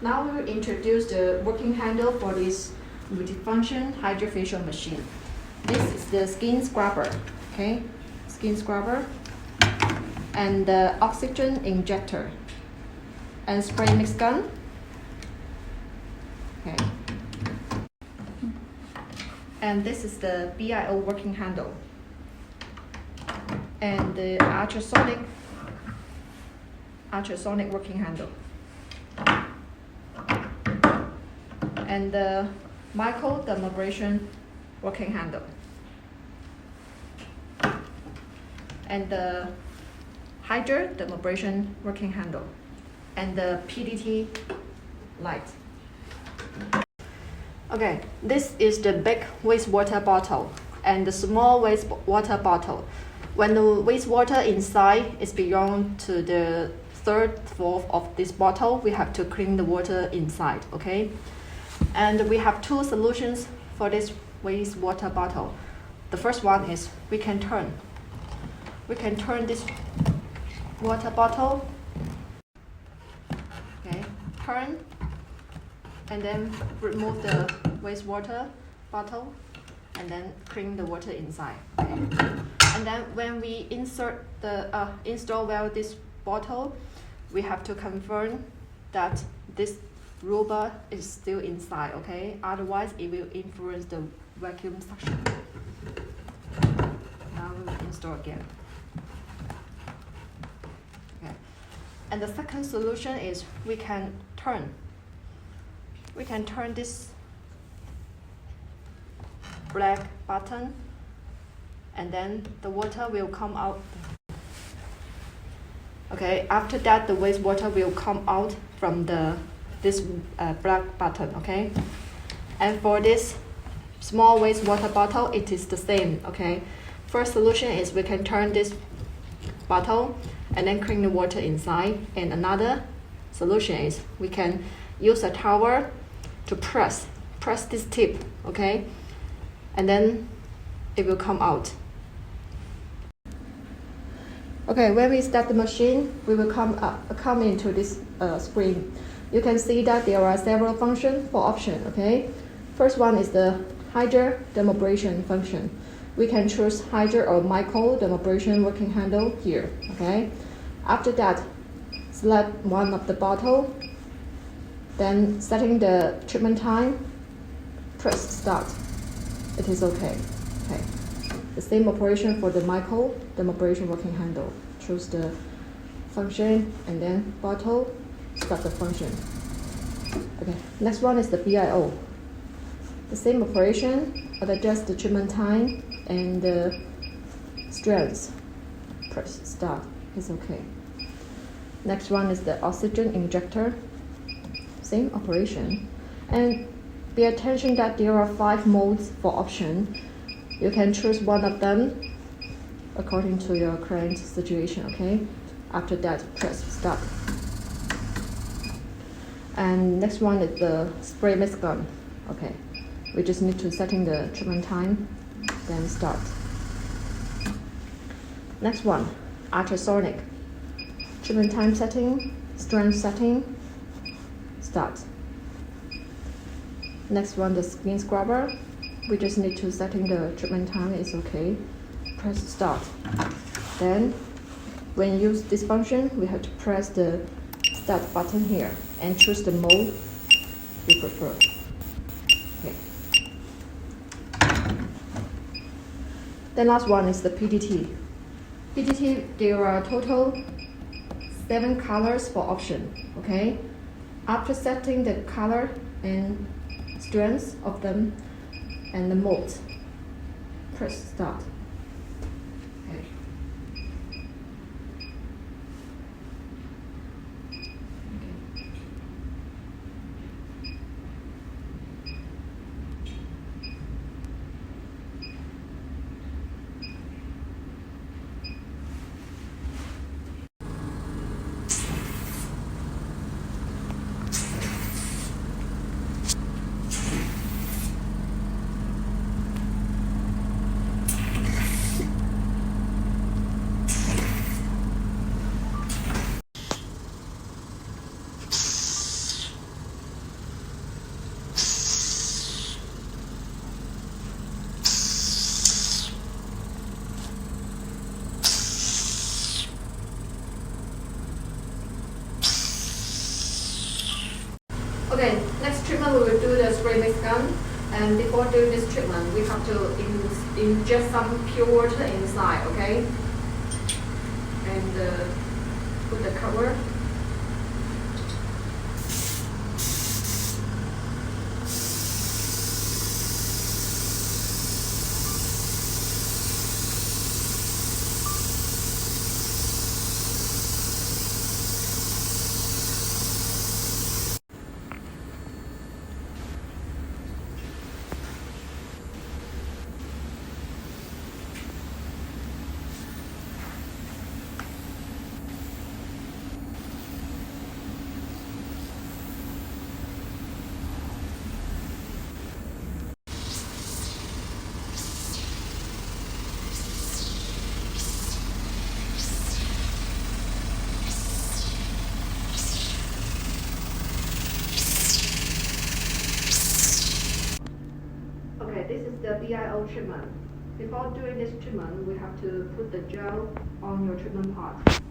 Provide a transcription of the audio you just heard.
Now we will introduce the working handle for this multifunction hydrofacial machine. This is the skin scrubber, okay? Skin scrubber, and the oxygen injector, and spray mix gun. Okay. And this is the BIO working handle, and the ultrasonic working handle, and the microdermabrasion working handle, and the hydrodermabrasion working handle, and the PDT light. Okay, this is the big wastewater bottle and the small wastewater bottle. When the wastewater inside is beyond to the third, fourth of this bottle, we have to clean the water inside, okay? And we have two solutions for this wastewater bottle. The first one is we can turn this water bottle, okay, turn, and then remove the wastewater bottle and then clean the water inside, okay? And then when we install well this bottle, we have to confirm that this rubber is still inside, okay? Otherwise it will influence the vacuum suction. Now we will install again. Okay. And the second solution is we can turn this black button, and then the water will come out. Okay, after that the wastewater will come out from this black button, okay? And for this small wastewater bottle, it is the same, okay? First solution is we can turn this bottle and then clean the water inside, and another solution is we can use a towel to press this tip, okay? And then it will come out. Okay, when we start the machine, we will come into this screen. You can see that there are several functions for option, okay? First one is the hydrodermabrasion function. We can choose hydro or microdermabrasion working handle here, okay? After that, select one of the bottle, then setting the treatment time, press start. It is okay. Okay. The same operation for the microdermabrasion working handle. Choose the function and then bottle, start the function. Okay. Next one is the BIO. The same operation, but adjust the treatment time and the strength. Press start. It's okay. Next one is the oxygen injector. Same operation. And pay attention that there are 5 modes for option. You can choose one of them according to your current situation, okay? After that, press start. And next one is the spray mist gun. Okay, we just need to setting the treatment time, then start. Next one, ultrasonic. Treatment time setting, strength setting, start. Next one, the skin scrubber. We just need to setting the treatment time, it's okay. Press start. Then, when you use this function, we have to press the start button here and choose the mode you prefer. Okay. Then last one is the PDT. PDT, there are total 7 colors for option, okay? After setting the color and strength of them and the mode, press start. Okay. Okay, next treatment we will do the spray mix gun. And before doing this treatment, we have to inject some pure water inside, okay? And put the cover. Okay, this is the BIO treatment. Before doing this treatment, we have to put the gel on your treatment part.